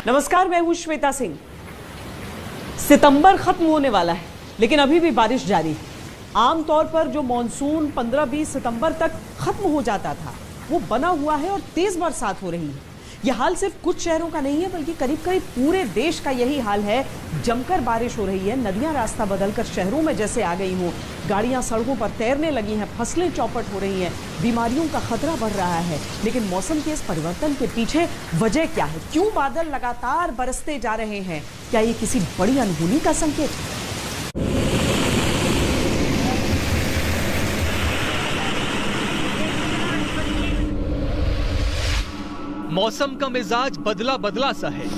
नमस्कार, मैं हूं श्वेता सिंह। सितंबर खत्म होने वाला है, लेकिन अभी भी बारिश जारी है। आमतौर पर जो मॉनसून 15-20 सितंबर तक खत्म हो जाता था, वो बना हुआ है और तेज बरसात हो रही है। यह हाल सिर्फ कुछ शहरों का नहीं है, बल्कि करीब करीब पूरे देश का यही हाल है। जमकर बारिश हो रही है, नदियां रास्ता बदलकर शहरों में जैसे आ गई हों, गाड़ियां सड़कों पर तैरने लगी हैं, फसलें चौपट हो रही हैं, बीमारियों का खतरा बढ़ रहा है। लेकिन मौसम के इस परिवर्तन के पीछे वजह क्या है? क्यों बादल लगातार बरसते जा रहे हैं? क्या ये किसी बड़ी अनहोनी का संकेत है? मौसम का मिजाज बदला बदला सा है।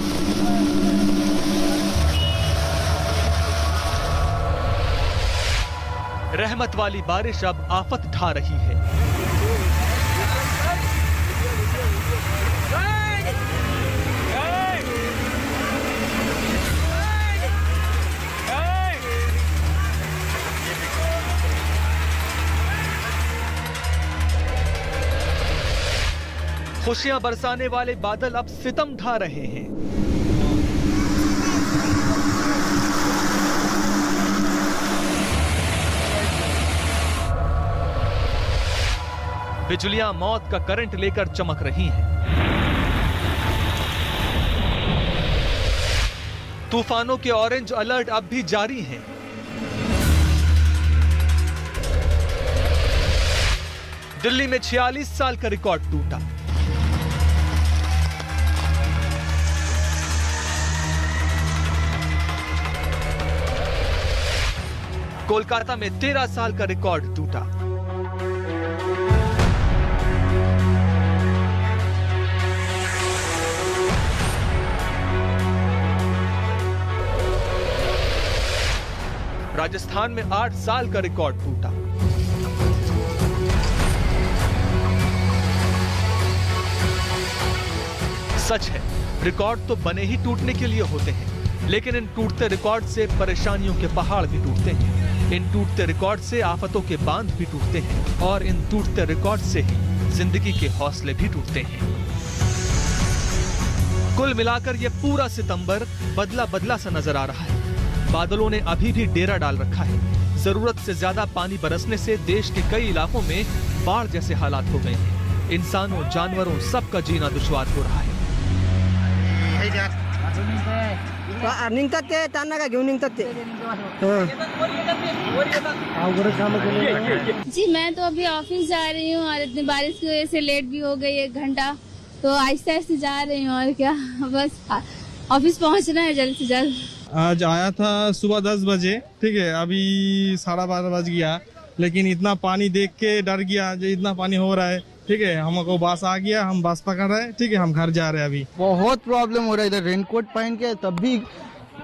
रहमत वाली बारिश अब आफत ढा रही है। खुशियां बरसाने वाले बादल अब सितम ढा रहे हैं। बिजलियां मौत का करंट लेकर चमक रही हैं। तूफानों के ऑरेंज अलर्ट अब भी जारी हैं। दिल्ली में 46 साल का रिकॉर्ड टूटा। कोलकाता में 13 साल का रिकॉर्ड टूटा। राजस्थान में 8 साल का रिकॉर्ड टूटा। सच है, रिकॉर्ड तो बने ही टूटने के लिए होते हैं, लेकिन इन टूटते रिकॉर्ड से परेशानियों के पहाड़ भी टूटते हैं। इन टूटते रिकॉर्ड से आफतों के बांध भी टूटते हैं और इन टूटते रिकॉर्ड से ही जिंदगी के हौसले भी टूटते हैं। कुल मिलाकर यह पूरा सितंबर बदला बदला सा नजर आ रहा है। बादलों ने अभी भी डेरा डाल रखा है। जरूरत से ज्यादा पानी बरसने से देश के कई इलाकों में बाढ़ जैसे हालात हो गए हैं। इंसानों, जानवरों, सबका जीना दुश्वार हो रहा है। जी, मैं तो अभी ऑफिस जा रही हूँ और इतनी बारिश की वजह से लेट भी हो गई 1 घंटा, तो आहिस्ते आहिस्ते जा रही हूँ। और क्या, बस ऑफिस पहुँचना है जल्द से जल्द। आज आया था सुबह 10 बजे, ठीक है, अभी 12:30 बज गया, लेकिन इतना पानी देख के डर गया जो इतना पानी हो रहा है। ठीक है, हमको बस आ गया, हम बस पकड़ रहे हैं। ठीक है, हम घर जा रहे हैं। अभी बहुत प्रॉब्लम हो रहा है। इधर रेनकोट पहन के तब भी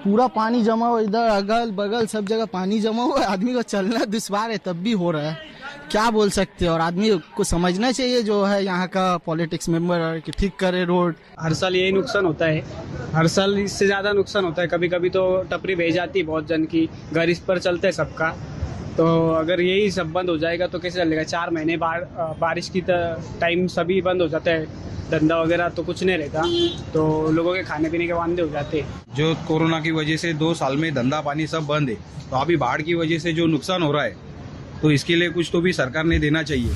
पूरा पानी जमा हुआ, इधर अगल बगल सब जगह पानी जमा हुआ है। आदमी को चलना दुश्वार है, तब भी हो रहा है। क्या बोल सकते हैं? और आदमी को समझना चाहिए जो है यहाँ का पॉलिटिक्स मेंबर कि ठीक करे रोड। हर साल यही नुकसान होता है, हर साल इससे ज्यादा नुकसान होता है। कभी कभी तो टपरी बह जाती है बहुत जन की, घर इस पर चलते है सबका। तो अगर यही सब बंद हो जाएगा तो कैसे चलेगा? 4 महीने बारिश की टाइम सभी बंद हो जाता है, धंधा वगैरह तो कुछ नहीं रहता, तो लोगों के खाने पीने के वांदे हो जाते हैं। जो कोरोना की वजह से 2 साल में धंधा पानी सब बंद है, तो अभी बाढ़ की वजह से जो नुकसान हो रहा है, तो इसके लिए कुछ तो भी सरकार ने देना चाहिए।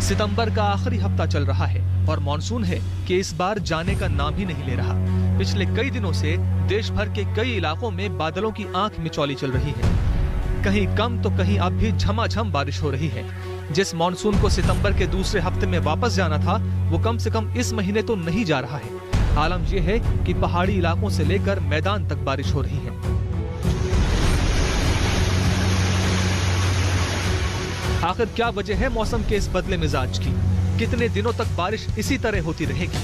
सितंबर का आखिरी हफ्ता चल रहा है और मॉनसून है कि इस बार जाने का नाम ही नहीं ले रहा। पिछले कई दिनों से देश भर के कई इलाकों में बादलों की आंख मिचौली चल रही है। कहीं कम तो कहीं अब भी झमाझम बारिश हो रही है। जिस मॉनसून को सितंबर के दूसरे हफ्ते में वापस जाना था, वो कम से कम इस महीने तो नहीं जा रहा है। आलम यह है कि पहाड़ी इलाकों से लेकर मैदान तक बारिश हो रही है। आखिर क्या वजह है मौसम के इस बदले मिजाज की? कितने दिनों तक बारिश इसी तरह होती रहेगी?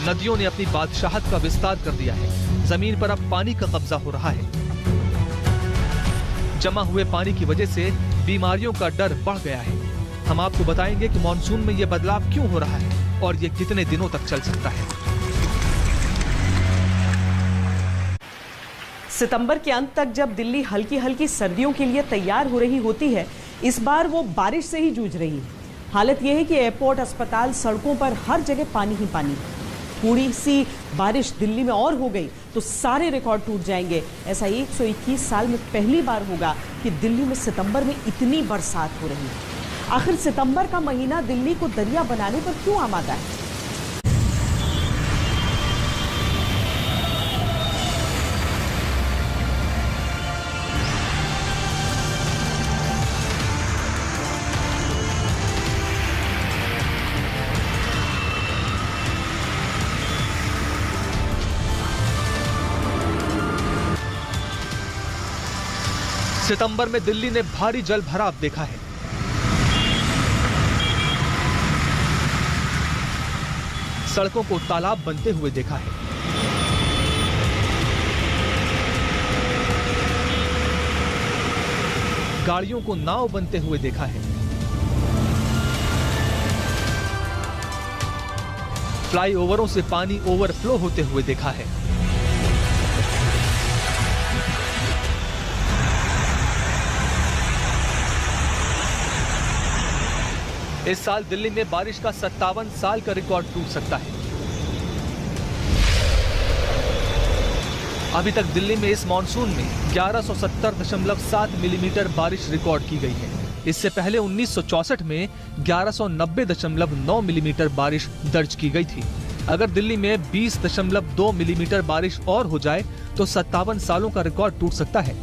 नदियों ने अपनी बादशाहत का विस्तार कर दिया है। जमीन पर अब पानी का कब्जा हो रहा है। जमा हुए पानी की वजह से बीमारियों का डर बढ़ गया है। हम आपको बताएंगे कि मॉनसून में यह बदलाव क्यों हो रहा है और ये कितने दिनों तक चल सकता है। सितंबर के अंत तक जब दिल्ली हल्की हल्की सर्दियों के लिए तैयार हो रही होती है, इस बार वो बारिश से ही जूझ रही है। हालत यह है कि एयरपोर्ट, अस्पताल, सड़कों पर हर जगह पानी ही पानी। थोड़ी सी बारिश दिल्ली में और हो गई तो सारे रिकॉर्ड टूट जाएंगे। ऐसा 121 साल में पहली बार होगा कि दिल्ली में सितंबर में इतनी बरसात हो रही है। आखिर सितंबर का महीना दिल्ली को दरिया बनाने पर क्यों आमादा है? सितंबर में दिल्ली ने भारी जल भराव देखा है। सड़कों को तालाब बनते हुए देखा है। गाड़ियों को नाव बनते हुए देखा है। फ्लाईओवरों से पानी ओवरफ्लो होते हुए देखा है। इस साल दिल्ली में बारिश का 57 साल का रिकॉर्ड टूट सकता है। अभी तक दिल्ली में इस मॉनसून में 1170.7 मिलीमीटर बारिश रिकॉर्ड की गई है। इससे पहले 1964 में 1190.9 मिलीमीटर बारिश दर्ज की गई थी। अगर दिल्ली में 20.2 मिलीमीटर बारिश और हो जाए तो 57 सालों का रिकॉर्ड टूट सकता है।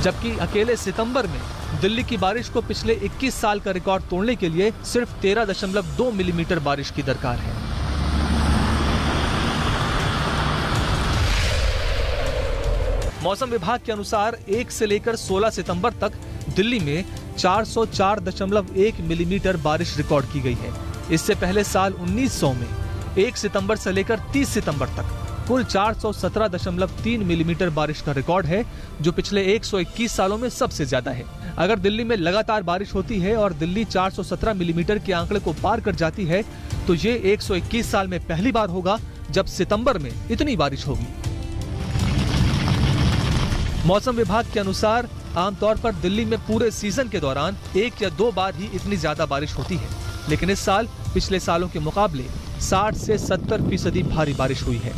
जबकि अकेले सितंबर में दिल्ली की बारिश को पिछले 21 साल का रिकॉर्ड तोड़ने के लिए सिर्फ 13.2 मिलीमीटर बारिश की दरकार है। मौसम विभाग के अनुसार 1 से लेकर 16 सितंबर तक दिल्ली में 404.1 मिलीमीटर बारिश रिकॉर्ड की गई है। इससे पहले साल 1900 में 1 सितंबर से लेकर 30 सितंबर तक कुल 417.3 मिलीमीटर बारिश का रिकॉर्ड है, जो पिछले 121 सालों में सबसे ज्यादा है। अगर दिल्ली में लगातार बारिश होती है और दिल्ली 417 मिलीमीटर के आंकड़े को पार कर जाती है तो ये 121 साल में पहली बार होगा जब सितंबर में इतनी बारिश होगी। मौसम विभाग के अनुसार आमतौर पर दिल्ली में पूरे सीजन के दौरान 1 या 2 बार ही इतनी ज्यादा बारिश होती है, लेकिन इस साल पिछले सालों के मुकाबले 60 से 70% भारी बारिश हुई है।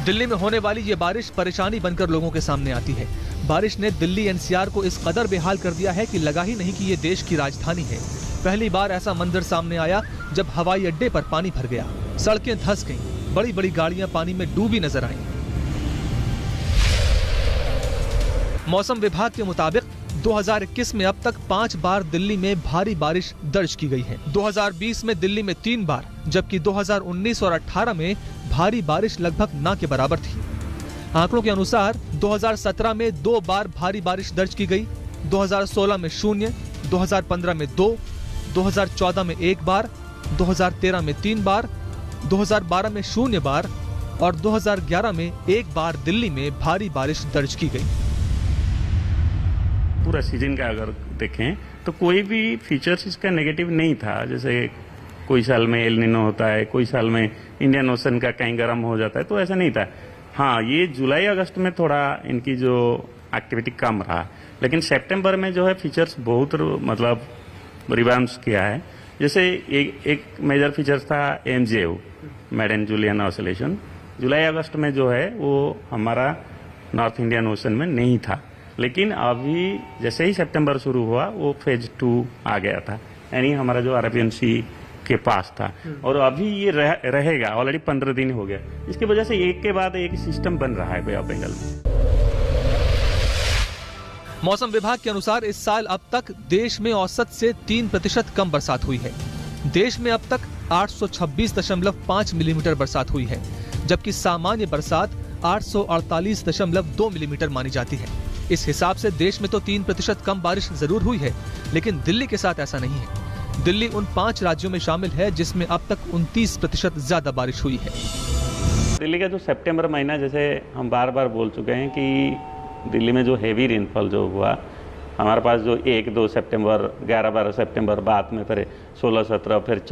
दिल्ली में होने वाली ये बारिश परेशानी बनकर लोगों के सामने आती है। बारिश ने दिल्ली एनसीआर को इस कदर बेहाल कर दिया है कि लगा ही नहीं कि ये देश की राजधानी है। पहली बार ऐसा मंजर सामने आया जब हवाई अड्डे पर पानी भर गया, सड़कें धंस गईं, बड़ी बड़ी गाड़ियां पानी में डूबी नजर आईं। मौसम विभाग के मुताबिक 2021 में अब तक 5 बार दिल्ली में भारी बारिश दर्ज की गई है। 2020 में दिल्ली में 3 बार, जबकि 2019 और 18 में भारी बारिश लगभग ना के बराबर थी। आंकड़ों के अनुसार 2017 में 2 बार भारी बारिश दर्ज की गई, 2016 में 0, 2015 में 2, 2014 में 1 बार, 2013 में 3 बार, 2012 में 0 बार और 2011 में 1 बार दिल्ली में भारी बारिश दर्ज की गई। पूरा सीजन का अगर देखें तो कोई भी फीचर्स इसका नेगेटिव नहीं था। जैसे कोई साल में एल निनो होता है, कोई साल में इंडियन ओशन का कहीं गर्म हो जाता है, तो ऐसा नहीं था। हाँ, ये जुलाई अगस्त में थोड़ा इनकी जो एक्टिविटी कम रहा, लेकिन सितंबर में जो है फीचर्स बहुत मतलब रिवाउंड किया है। जैसे एक मेजर फीचर्स था MJO, मैडन जूलियन ऑसिलेशन। जुलाई अगस्त में जो है वो हमारा नॉर्थ इंडियन ओशन में नहीं था, लेकिन अभी जैसे ही सितंबर शुरू हुआ वो फेज 2 आ गया था, यानी हमारा जो अरेबियन सी के पास था, और अभी ये रहेगा। ऑलरेडी 15 दिन हो गया। इसकी वजह से एक के बाद एक सिस्टम बन रहा है बे ऑफ बंगाल में। मौसम विभाग के अनुसार इस साल अब तक देश में औसत से 3% कम बरसात हुई है। देश में अब तक 826.5 मिलीमीटर बरसात हुई है, जबकि सामान्य बरसात 848.2 मिलीमीटर मानी जाती है। इस हिसाब से देश में तो 3% कम बारिश जरूर हुई है, लेकिन दिल्ली के साथ ऐसा नहीं है। दिल्ली उन 5 राज्यों में शामिल है जिसमें अब तक 29% ज्यादा बारिश हुई है। दिल्ली का जो सितंबर महीना, जैसे हम बार बार बोल चुके हैं कि दिल्ली में जो हेवी रेनफॉल जो हुआ, हमारे पास जो 1-2 सितंबर, 11-12 सितंबर, बाद में फिर 16-17, फिर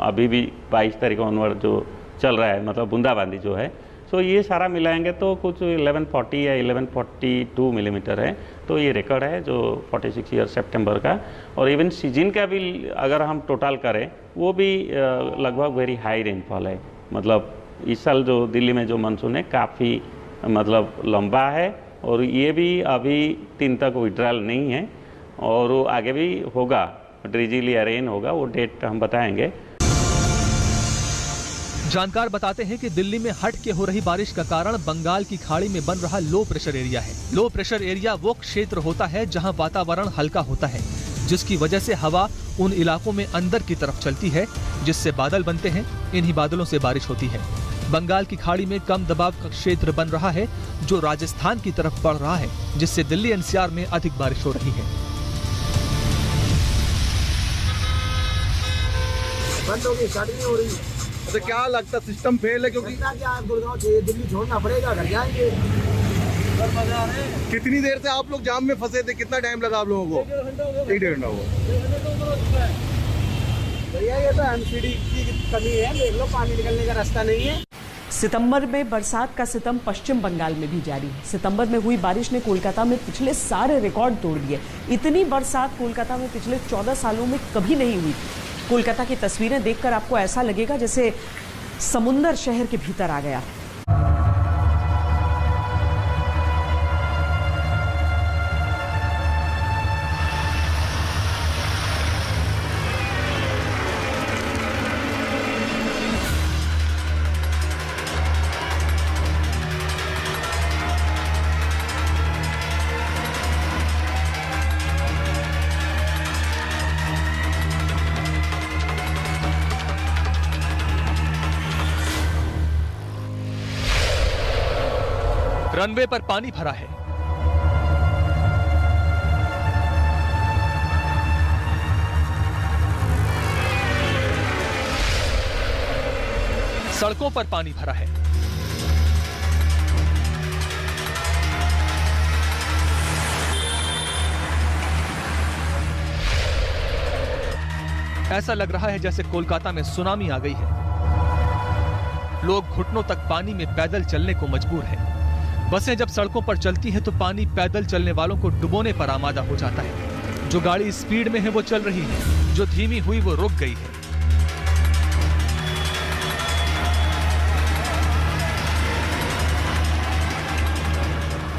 अभी भी 22 तारीख ऑनवर्ड जो चल रहा है, मतलब बूंदाबांदी जो है, सो ये सारा मिलाएंगे तो कुछ 1140 या 1142 मिलीमीटर है। तो ये रिकॉर्ड है जो 46 ईयर सितंबर का। और इवन सीजन का भी अगर हम टोटल करें वो भी लगभग वेरी हाई रेनफॉल है। मतलब इस साल जो दिल्ली में जो मानसून है काफ़ी मतलब लंबा है और ये भी अभी 3 तक विड्रॉल नहीं है और वो आगे भी होगा, ड्रिजिल या रेन होगा, वो डेट हम बताएंगे। जानकार बताते हैं कि दिल्ली में हट के हो रही बारिश का कारण बंगाल की खाड़ी में बन रहा लो प्रेशर एरिया है। लो प्रेशर एरिया वो क्षेत्र होता है जहां वातावरण हल्का होता है, जिसकी वजह से हवा उन इलाकों में अंदर की तरफ चलती है, जिससे बादल बनते हैं। इन्हीं बादलों से बारिश होती है। बंगाल की खाड़ी में कम दबाव का क्षेत्र बन रहा है जो राजस्थान की तरफ बढ़ रहा है, जिससे दिल्ली एनसीआर में अधिक बारिश हो रही है। बंद होगी, स्टार्ट नहीं हो रही। तो क्या लगता सिस्टम फेल है? क्योंकि गुड़गांव से दिल्ली छोड़ना पड़ेगा, घर जाएंगे। कितनी देर से आप लोग जाम में फंसे थे? कितना टाइम लगा आप लोगों को? 1-1.5 घंटा हुआ। ये तो एमसीडी की कमी है, देख लो पानी निकलने का रास्ता नहीं है। सितंबर में बरसात का सितम पश्चिम बंगाल में भी जारी है। सितंबर में हुई बारिश ने कोलकाता में पिछले सारे रिकॉर्ड तोड़ दिए। इतनी बरसात कोलकाता में पिछले 14 सालों में कभी नहीं हुई थी। कोलकाता की तस्वीरें देखकर आपको ऐसा लगेगा जैसे समुंदर शहर के भीतर आ गया। रनवे पर पानी भरा है। सड़कों पर पानी भरा है। ऐसा लग रहा है जैसे कोलकाता में सुनामी आ गई है। लोग घुटनों तक पानी में पैदल चलने को मजबूर हैं। बसें जब सड़कों पर चलती हैं तो पानी पैदल चलने वालों को डुबोने पर आमादा हो जाता है। जो गाड़ी स्पीड में है वो चल रही है, जो धीमी हुई वो रुक गई है।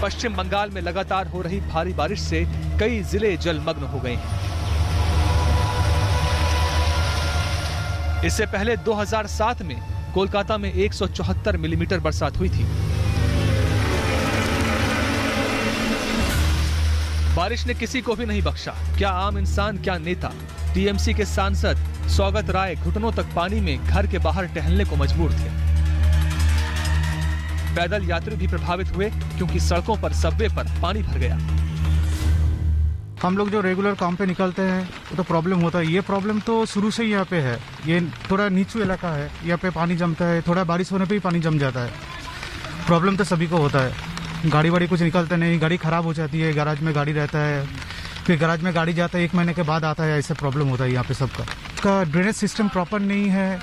पश्चिम बंगाल में लगातार हो रही भारी बारिश से कई जिले जलमग्न हो गए हैं। इससे पहले 2007 में कोलकाता में 174 मिलीमीटर बरसात हुई थी। बारिश ने किसी को भी नहीं बख्शा, क्या आम इंसान, क्या नेता। टीएमसी के सांसद सौगत राय घुटनों तक पानी में घर के बाहर टहलने को मजबूर थे। पैदल यात्री भी प्रभावित हुए क्योंकि सड़कों पर, सबवे पर पानी भर गया। हम लोग जो रेगुलर काम पे निकलते हैं वो तो प्रॉब्लम होता है। ये प्रॉब्लम तो शुरू से ही यहाँ पे है। ये थोड़ा नीचू इलाका है, यहाँ पे पानी जमता है, थोड़ा बारिश होने पे ही पानी जम जाता है। प्रॉब्लम तो सभी को होता है। गाड़ी वाड़ी कुछ निकलते नहीं, गाड़ी खराब हो जाती है, गैराज में गाड़ी रहता है, फिर गैराज में गाड़ी जाता है, 1 महीने के बाद आता है। ऐसे प्रॉब्लम होता है यहाँ पे सबका। ड्रेनेज सिस्टम प्रॉपर नहीं है।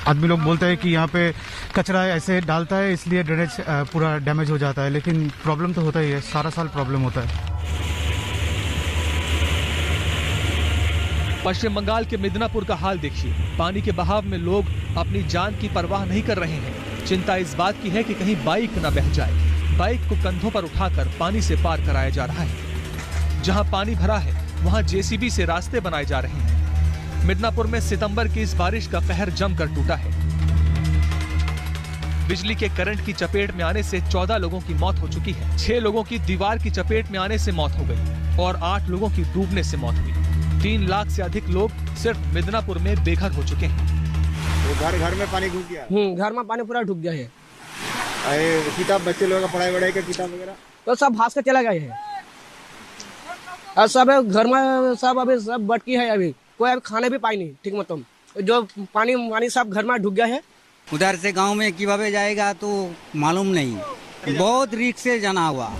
आदमी लोग बोलते हैं कि यहाँ पे कचरा ऐसे डालता है इसलिए ड्रेनेज पूरा डैमेज हो जाता है, लेकिन प्रॉब्लम तो होता ही है, सारा साल प्रॉब्लम होता है। पश्चिम बंगाल के मिदनापुर का हाल देखिए। पानी के बहाव में लोग अपनी जान की परवाह नहीं कर रहे हैं। चिंता इस बात की है कि कहीं बाइक न बह जाए। बाइक को कंधों पर उठाकर पानी से पार कराया जा रहा है। जहां पानी भरा है वहां जेसीबी से रास्ते बनाए जा रहे हैं। मिदनापुर में सितंबर की इस बारिश का कहर जमकर टूटा है। बिजली के करंट की चपेट में आने से 14 लोगों की मौत हो चुकी है। 6 लोगों की दीवार की चपेट में आने से मौत हो गई और 8 लोगों की डूबने से मौत हुई। 3 लाख से अधिक लोग सिर्फ मिदनापुर में बेघर हो चुके हैं। तो घर में पानी घुस गया। घर में पानी पूरा ढुक गया है। किताब बच्चे लोगों का पढ़ाई का किताब वगैरह तो सब भास के चला गए है। और सब घर में सब अभी सब बटकी है। अभी कोई अभी खाने भी पाई नहीं ठीक मतलब, जो पानी सब घर में ढुक गया है। उधर से गांव में किभाबे जाएगा तो मालूम नहीं, बहुत रिस्क से जाना हुआ।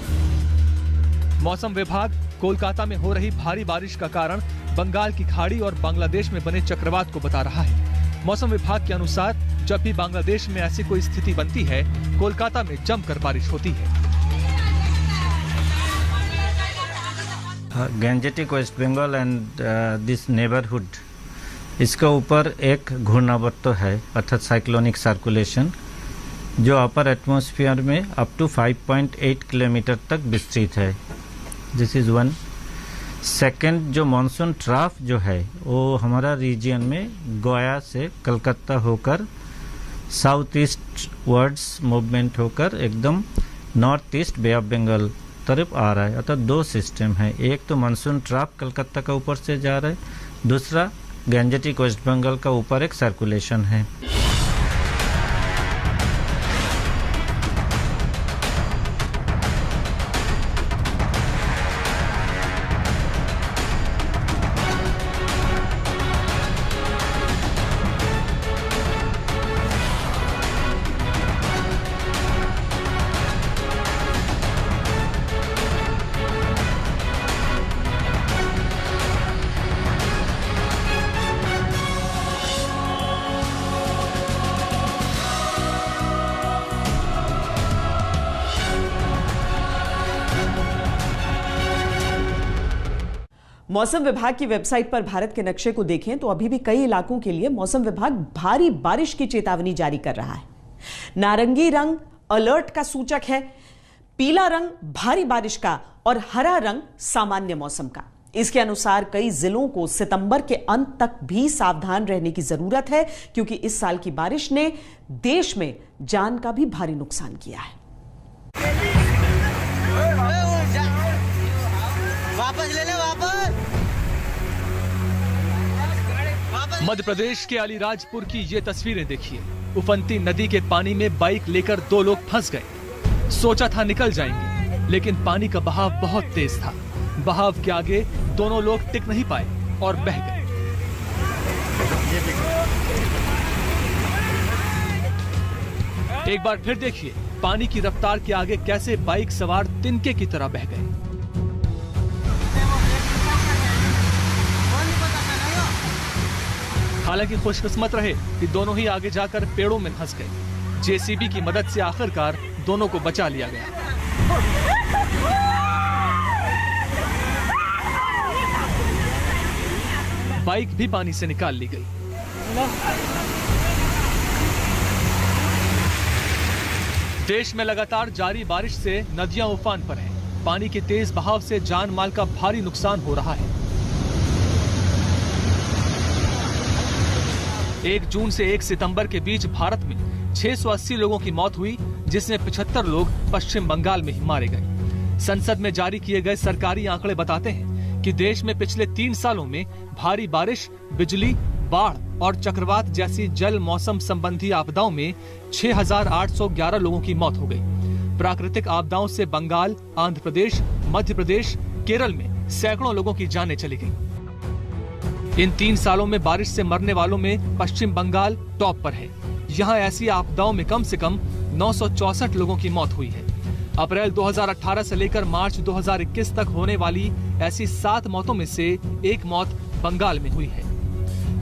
मौसम विभाग कोलकाता में हो रही भारी बारिश का कारण बंगाल की खाड़ी और बांग्लादेश में बने चक्रवात को बता रहा है। मौसम विभाग के अनुसार जब भी बांग्लादेश में ऐसी कोई स्थिति बनती है, कोलकाता में जमकर बारिश होती है। Gangetic West Bengal and this neighbourhood, इसके ऊपर एक घूर्णावर्त है अर्थात साइक्लोनिक सर्कुलेशन, जो अपर एटमॉस्फेयर में अप टू 5.8 किलोमीटर तक विस्तृत है। This is one. सेकंड, जो मानसून ट्राफ जो है वो हमारा रीजन में गोया से कलकत्ता होकर साउथ ईस्ट वर्ड्स मूवमेंट होकर एकदम north east Bay of Bengal तरफ आ रहा है। अर्थात दो सिस्टम है, एक तो मानसून ट्राफ कलकत्ता का ऊपर से जा रहा है, दूसरा गैंजेटिक वेस्ट बंगाल का ऊपर एक सर्कुलेशन है। मौसम विभाग की वेबसाइट पर भारत के नक्शे को देखें तो अभी भी कई इलाकों के लिए मौसम विभाग भारी बारिश की चेतावनी जारी कर रहा है। नारंगी रंग अलर्ट का सूचक है, पीला रंग भारी बारिश का और हरा रंग सामान्य मौसम का। इसके अनुसार कई जिलों को सितंबर के अंत तक भी सावधान रहने की जरूरत है, क्योंकि इस साल की बारिश ने देश में जान का भी भारी नुकसान किया है। वापस ले ले, मध्य प्रदेश के अलीराजपुर की ये तस्वीरें देखिए। उफनती नदी के पानी में बाइक लेकर दो लोग फंस गए। सोचा था निकल जाएंगे, लेकिन पानी का बहाव बहुत तेज था। बहाव के आगे दोनों लोग टिक नहीं पाए और बह गए। एक बार फिर देखिए पानी की रफ्तार के आगे कैसे बाइक सवार तिनके की तरह बह गए। हालांकि खुशकिस्मत रहे कि दोनों ही आगे जाकर पेड़ों में फंस गए। जेसीबी की मदद से आखिरकार दोनों को बचा लिया गया। बाइक भी पानी से निकाल ली गई। देश में लगातार जारी बारिश से नदियां उफान पर हैं। पानी के तेज बहाव से जान माल का भारी नुकसान हो रहा है। 1 जून से 1 सितंबर के बीच भारत में 680 लोगों की मौत हुई, जिसमें 75 लोग पश्चिम बंगाल में ही मारे गए। संसद में जारी किए गए सरकारी आंकड़े बताते हैं कि देश में पिछले 3 सालों में भारी बारिश, बिजली, बाढ़ और चक्रवात जैसी जल मौसम संबंधी आपदाओं में 6,811 लोगों की मौत हो गई। प्राकृतिक आपदाओं से बंगाल, आंध्र प्रदेश, मध्य प्रदेश, केरल में सैकड़ों लोगों की जानें चली गईं। इन 3 सालों में बारिश से मरने वालों में पश्चिम बंगाल टॉप पर है। यहाँ ऐसी आपदाओं में कम से कम 964 लोगों की मौत हुई है। अप्रैल 2018 से लेकर मार्च 2021 तक होने वाली ऐसी 7 मौतों में से 1 मौत बंगाल में हुई है।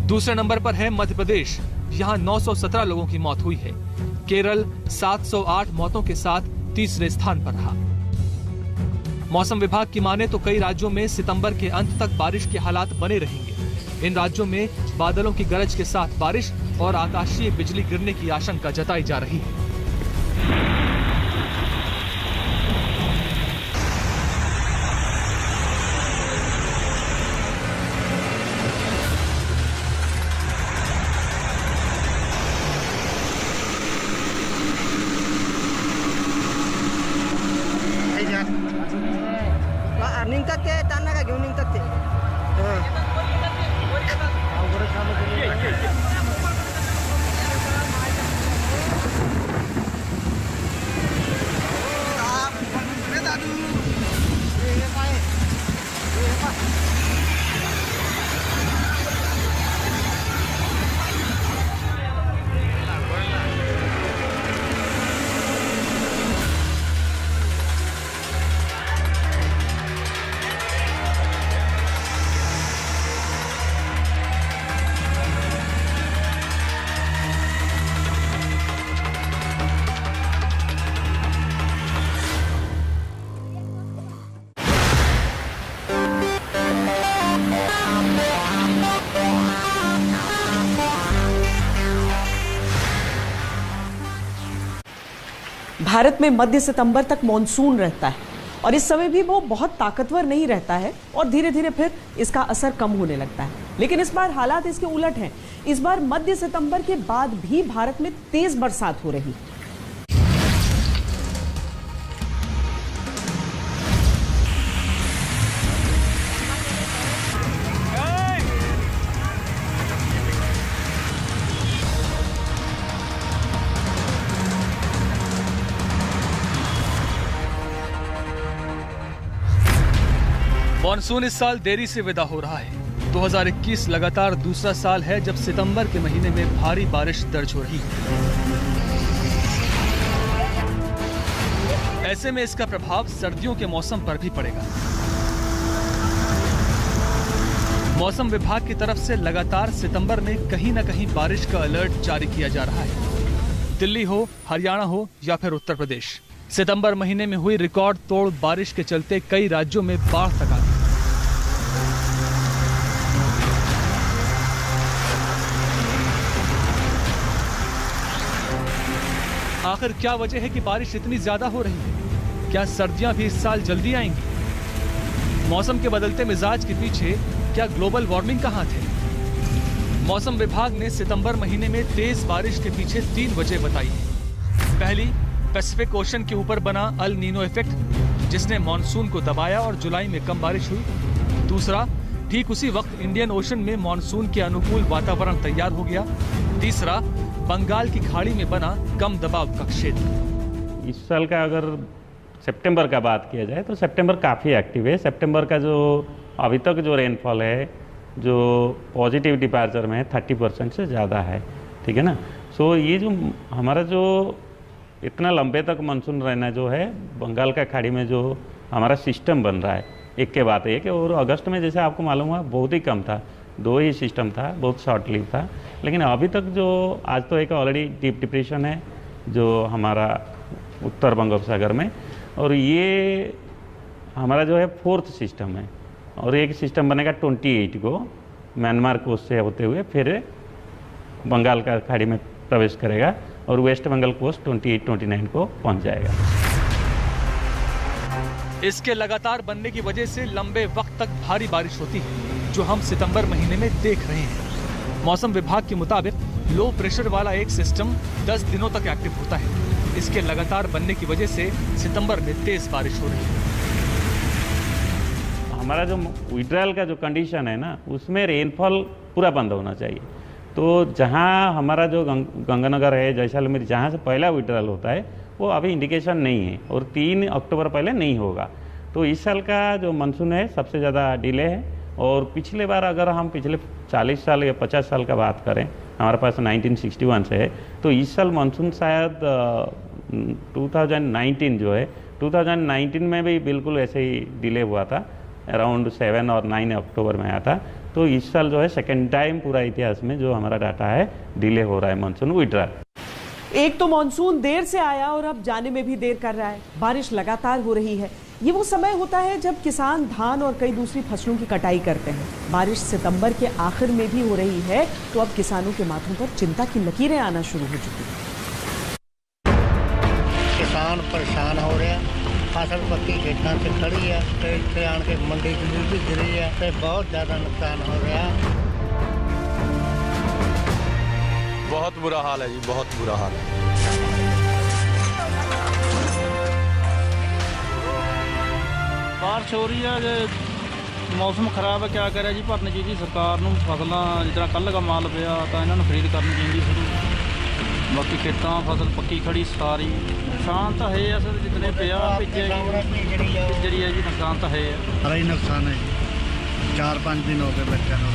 दूसरे नंबर पर है मध्य प्रदेश, यहाँ 917 लोगों की मौत हुई है। केरल 708 मौतों के साथ तीसरे स्थान पर रहा। मौसम विभाग की माने तो कई राज्यों में सितंबर के अंत तक बारिश के हालात बने रहेंगे। इन राज्यों में बादलों की गरज के साथ बारिश और आकाशीय बिजली गिरने की आशंका जताई जा रही है। भारत में मध्य सितंबर तक मॉनसून रहता है और इस समय भी वो बहुत ताकतवर नहीं रहता है और धीरे धीरे फिर इसका असर कम होने लगता है। लेकिन इस बार हालात इसके उलट हैं। इस बार मध्य सितंबर के बाद भी भारत में तेज बरसात हो रही है। मॉनसून इस साल देरी से विदा हो रहा है। 2021 लगातार दूसरा साल है जब सितंबर के महीने में भारी बारिश दर्ज हो रही है। ऐसे में इसका प्रभाव सर्दियों के मौसम पर भी पड़ेगा। मौसम विभाग की तरफ से लगातार सितंबर में कहीं न कहीं बारिश का अलर्ट जारी किया जा रहा है। दिल्ली हो, हरियाणा हो या फिर उत्तर प्रदेश, सितंबर महीने में हुई रिकॉर्ड तोड़ बारिश के चलते कई राज्यों में बाढ़ तक आ गई। आखिर क्या वजह है कि बारिश इतनी ज्यादा हो रही है? क्या सर्दियां भी इस साल जल्दी आएंगी? मौसम के बदलते मिजाज के पीछे क्या ग्लोबल वार्मिंग का हाथ है? मौसम विभाग ने सितंबर महीने में तेज बारिश के पीछे 3 वजह बताई है। पहली, पैसिफिक ओशन के ऊपर बना अल नीनो इफेक्ट, जिसने मॉनसून को दबाया और जुलाई में कम बारिश हुई। दूसरा, ठीक उसी वक्त इंडियन ओशन में मॉनसून के अनुकूल वातावरण तैयार हो गया। तीसरा, बंगाल की खाड़ी में बना कम दबाव का क्षेत्र। इस साल का अगर सितंबर का बात किया जाए तो सितंबर काफ़ी एक्टिव है। सितंबर का जो अभी तक जो रेनफॉल है, जो पॉजिटिव डिपार्चर में 30% से ज़्यादा है, ठीक है ना। सो ये जो हमारा जो इतना लंबे तक मानसून रहना जो है, बंगाल का खाड़ी में जो हमारा सिस्टम बन रहा है, एक के बाद एक, और अगस्त में जैसे आपको मालूम हुआ बहुत ही कम था, 2 ही सिस्टम था, बहुत शॉर्ट लिव था। लेकिन अभी तक जो आज तो एक ऑलरेडी डीप डिप्रेशन है जो हमारा उत्तर बंगोपसागर में, और ये हमारा जो है 4th सिस्टम है, और एक सिस्टम बनेगा 28 को म्यांमार कोस्ट से होते हुए फिर बंगाल का खाड़ी में प्रवेश करेगा और वेस्ट बंगाल कोस्ट 28-29 को पहुंच जाएगा। इसके लगातार बनने की वजह से लंबे वक्त तक भारी बारिश होती है, जो हम सितंबर महीने में देख रहे हैं। मौसम विभाग के मुताबिक लो प्रेशर वाला एक सिस्टम 10 दिनों तक एक्टिव होता है। इसके लगातार बनने की वजह से सितंबर में तेज बारिश हो रही है। हमारा जो विड्रॉल का जो कंडीशन है ना, उसमें रेनफॉल पूरा बंद होना चाहिए। तो जहाँ हमारा जो गंगानगर है, जैसलमेर, जहाँ से पहला विड्रॉल होता है वो अभी इंडिकेशन नहीं है और 3 अक्टूबर पहले नहीं होगा। तो इस साल का जो मानसून है सबसे ज़्यादा डिले है। और पिछले बार अगर हम पिछले 40 साल या 50 साल का बात करें, हमारे पास 1961 से है, तो इस साल मानसून शायद 2019 जो है, 2019 में भी बिल्कुल ऐसे ही डिले हुआ था, अराउंड 7 और 9 अक्टूबर में आया था। तो इस साल जो है सेकेंड टाइम पूरा इतिहास में जो हमारा डाटा है डिले हो रहा है मानसून विड्रॉल। एक तो मानसून देर से आया और अब जाने में भी देर कर रहा है। बारिश लगातार हो रही है। ये वो समय होता है जब किसान धान और कई दूसरी फसलों की कटाई करते हैं। बारिश सितंबर के आखिर में भी हो रही है, तो अब किसानों के माथों पर चिंता की लकीरें आना शुरू हो चुकी हैं। किसान परेशान हो रहे हैं, फसल पक्की खेतों से खड़ी है, तो आन के मंडी भी गिरी है, तो बहुत ज़्यादा नुकसान हो रहा है। बहुत बुरा हाल है जी, बहुत बुरा हाल है। बारिश हो रही है, मौसम खराब है, क्या करे जी, भरनी चाहिए सरकार ਨੂੰ ਫਸਲਾਂ ਜਿੱਦਾਂ ਕੱਲ ਦਾ ਮਾਲ ਪਿਆ ਤਾਂ ਇਹਨਾਂ ਨੂੰ ਖਰੀਦ ਕਰਨੀ ਚਾਹੀਦੀ ਸ਼ੁਰੂ। ਬਾਕੀ ਖੇਤਾਂ ਫਸਲ ਪੱਕੀ ਖੜੀ ਸਾਰੀ, ਨੁਕਸਾਨ ਤਾਂ ਹੈ ਅਸਲ ਜਿਤਨੇ ਪਿਆ ਭਿੱਜੇ ਜਿਹੜੀ ਹੈ ਜੀ, ਨੁਕਸਾਨ ਤਾਂ ਹੈ। ਸਾਰਾ ਹੀ ਨੁਕਸਾਨ ਹੈ ਜੀ। 4-5 दिन ਹੋ ਗਏ ਬੱਚਿਆਂ ਨੂੰ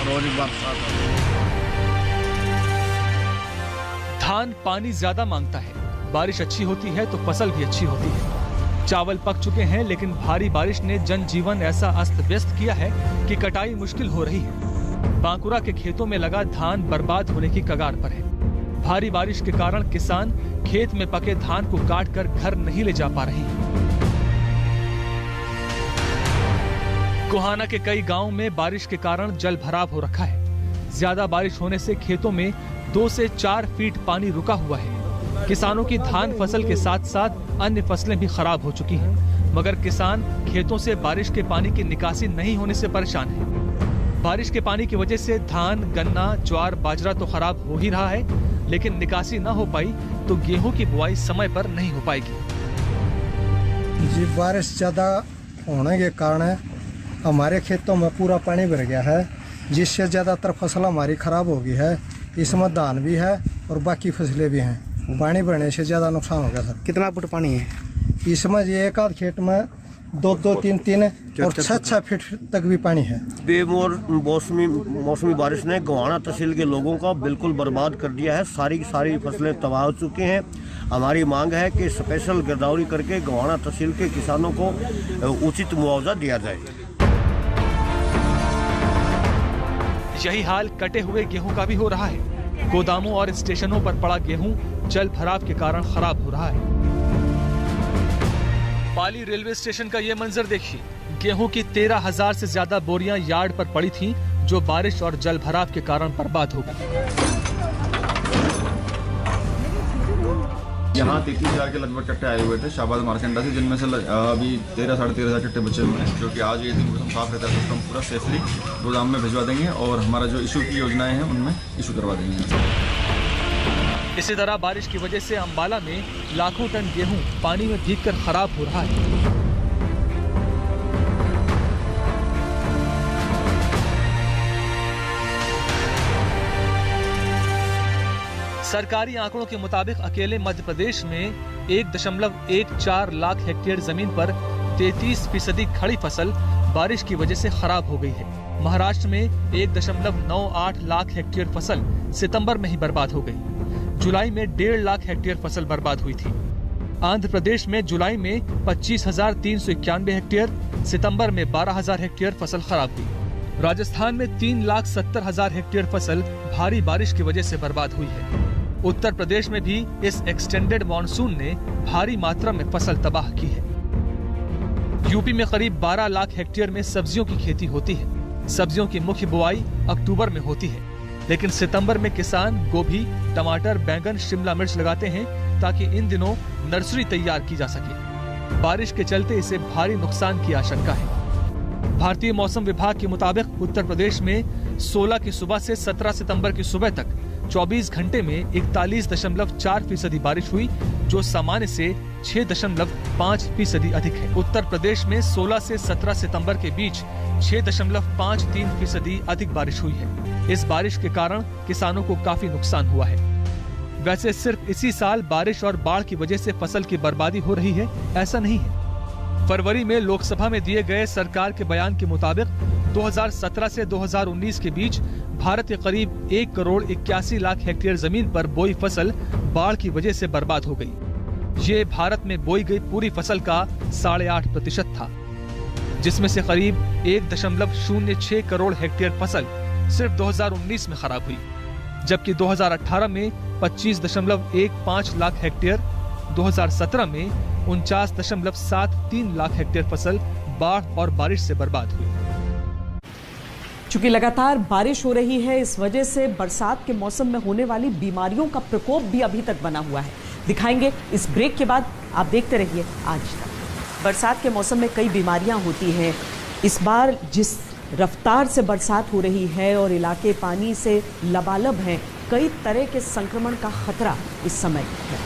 रोज बरसात हो रही है। धान पानी ज्यादा मांगता है, बारिश अच्छी होती है तो फसल भी अच्छी होती है। चावल पक चुके हैं, लेकिन भारी बारिश ने जनजीवन ऐसा अस्त व्यस्त किया है कि कटाई मुश्किल हो रही है। बांकुरा के खेतों में लगा धान बर्बाद होने की कगार पर है। भारी बारिश के कारण किसान खेत में पके धान को काटकर घर नहीं ले जा पा रहे हैं। कोहाना के कई गांवों में बारिश के कारण जल भराव हो रखा है। ज्यादा बारिश होने से खेतों में 2 से 4 फीट पानी रुका हुआ है। किसानों की धान फसल के साथ साथ अन्य फसलें भी खराब हो चुकी हैं, मगर किसान खेतों से बारिश के पानी की निकासी नहीं होने से परेशान है। बारिश के पानी की वजह से धान, गन्ना, ज्वार, बाजरा तो खराब हो ही रहा है, लेकिन निकासी न हो पाई तो गेहूं की बुआई समय पर नहीं हो पाएगी। जी, बारिश ज्यादा होने के कारण हमारे खेतों में पूरा पानी भर गया है, जिससे ज्यादातर फसल हमारी खराब हो गई है। इसमें धान भी है और बाकी फसलें भी हैं। पानी भरने से ज्यादा नुकसान हो गया सर। कितना फुट पानी है इसमें? ये एक आध खेत में 2-2, 3-3 और 6-6 फीट तक भी पानी है। बेमौसम मौसमी बारिश ने गोहाना तहसील के लोगों का बिल्कुल बर्बाद कर दिया है। सारी की सारी फसलें तबाह हो चुकी हैं। हमारी मांग है कि स्पेशल गिरदावरी करके गोहाना तहसील के किसानों को उचित मुआवजा दिया जाए। यही हाल कटे हुए गेहूं का भी हो रहा है। गोदामों और स्टेशनों पर पड़ा गेहूं जल भराव के कारण खराब हो रहा है। पाली रेलवे स्टेशन का ये मंजर देखिए। गेहूं की 13,000 से ज्यादा बोरियां यार्ड पर पड़ी थीं, जो बारिश और जल भराव के कारण बर्बाद हो गई। यहाँ 33,000 के लगभग कट्टे आए हुए थे शाहबाद मार्केंडा से, जिनमें से अभी 13-साढ़े 13,000 कट्टे बचे हुए हैं, जो कि आज ये दिन मौसम साफ रहता है तो हम पूरा सेफली गोदाम में भिजवा देंगे और हमारा जो इशू की योजनाएं हैं उनमें इशू करवा देंगे। इसी तरह बारिश की वजह से अंबाला में लाखों टन गेहूं पानी में भीगकर खराब हो रहा है। सरकारी आंकड़ों के मुताबिक अकेले मध्य प्रदेश में 1.14 लाख हेक्टेयर जमीन पर 33% खड़ी फसल बारिश की वजह से खराब हो गई है। महाराष्ट्र में 1.98 लाख हेक्टेयर फसल सितंबर में ही बर्बाद हो गई। जुलाई में 1.5 लाख हेक्टेयर फसल बर्बाद हुई थी। आंध्र प्रदेश में जुलाई में 25,391 हेक्टेयर, सितंबर में 12,000 हेक्टेयर फसल खराब हुई। राजस्थान में 3,70,000 हेक्टेयर फसल भारी बारिश की वजह से बर्बाद हुई है। उत्तर प्रदेश में भी इस एक्सटेंडेड मॉनसून ने भारी मात्रा में फसल तबाह की है। यूपी में करीब 12 लाख हेक्टेयर में सब्जियों की खेती होती है। सब्जियों की मुख्य बुआई अक्टूबर में होती है, लेकिन सितंबर में किसान गोभी, टमाटर, बैंगन, शिमला मिर्च लगाते हैं ताकि इन दिनों नर्सरी तैयार की जा सके। बारिश के चलते इसे भारी नुकसान की आशंका है। भारतीय मौसम विभाग के मुताबिक उत्तर प्रदेश में 16 की सुबह से 17 सितंबर की सुबह तक 24 घंटे में 41.4% बारिश हुई, जो सामान्य से 6.5% अधिक है। उत्तर प्रदेश में 16 से 17 सितंबर के बीच 6.53% अधिक बारिश हुई है। इस बारिश के कारण किसानों को काफी नुकसान हुआ है। वैसे सिर्फ इसी साल बारिश और बाढ़ की वजह से फसल की बर्बादी हो रही है, ऐसा नहीं है। फरवरी में लोकसभा में दिए गए सरकार के बयान के मुताबिक 2017 से 2019 के बीच भारत के करीब 1,81,00,000 हेक्टेयर जमीन पर बोई फसल बाढ़ की वजह से बर्बाद हो गई। ये भारत में बोई गई पूरी फसल का 8.5% था, जिसमें से करीब 1.06 करोड़ हेक्टेयर फसल सिर्फ 2019 में खराब हुई, जबकि 2018 में 25.15 लाख हेक्टेयर, 2017 में 49.73 लाख हेक्टेयर फसल बाढ़ और बारिश से बर्बाद हुई। चूंकि लगातार बारिश हो रही है, इस वजह से बरसात के मौसम में होने वाली बीमारियों का प्रकोप भी अभी तक बना हुआ है। दिखाएंगे इस ब्रेक के बाद, आप देखते रहिए आज तक। बरसात के मौसम में कई बीमारियां होती हैं। इस बार जिस रफ्तार से बरसात हो रही है और इलाके पानी से लबालब हैं, कई तरह के संक्रमण का खतरा इस समय है।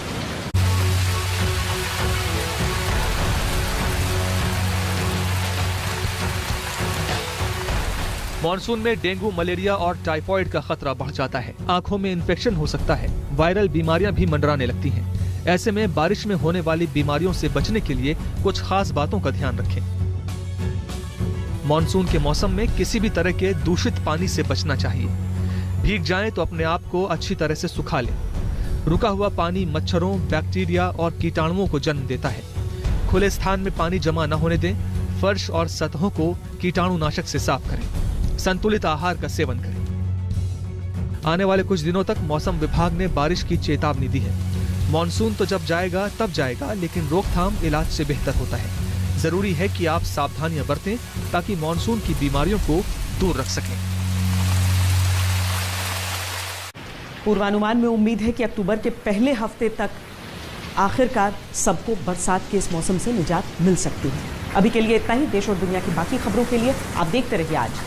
मॉनसून में डेंगू, मलेरिया और टाइफाइड का खतरा बढ़ जाता है। आंखों में इन्फेक्शन हो सकता है। वायरल बीमारियां भी मंडराने लगती हैं। ऐसे में बारिश में होने वाली बीमारियों से बचने के लिए कुछ खास बातों का ध्यान रखें। मॉनसून के मौसम में किसी भी तरह के दूषित पानी से बचना चाहिए। भीग जाएं तो अपने आप को अच्छी तरह से सुखा लें। रुका हुआ पानी मच्छरों, बैक्टीरिया और कीटाणुओं को जन्म देता है। खुले स्थान में पानी जमा न होने दें। फर्श और सतहों को कीटाणुनाशक से साफ करें। संतुलित आहार का सेवन करें। आने वाले कुछ दिनों तक मौसम विभाग ने बारिश की चेतावनी दी है। मॉनसून तो जब जाएगा तब जाएगा, लेकिन रोकथाम इलाज से बेहतर होता है। जरूरी है कि आप सावधानियां बरतें ताकि मॉनसून की बीमारियों को दूर रख सकें। पूर्वानुमान में उम्मीद है कि अक्टूबर के पहले हफ्ते तक आखिरकार सबको बरसात के इस मौसम से निजात मिल सकती है। अभी के लिए इतना ही। देश और दुनिया की बाकी खबरों के लिए आप देखते रहिए आज।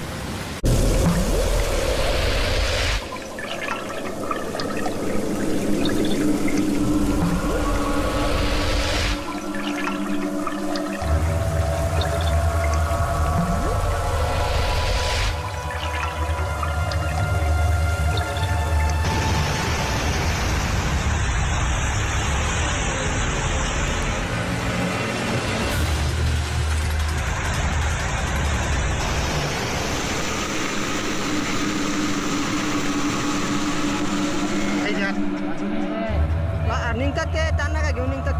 निघतात ते त्यांना काय घेऊन निघतात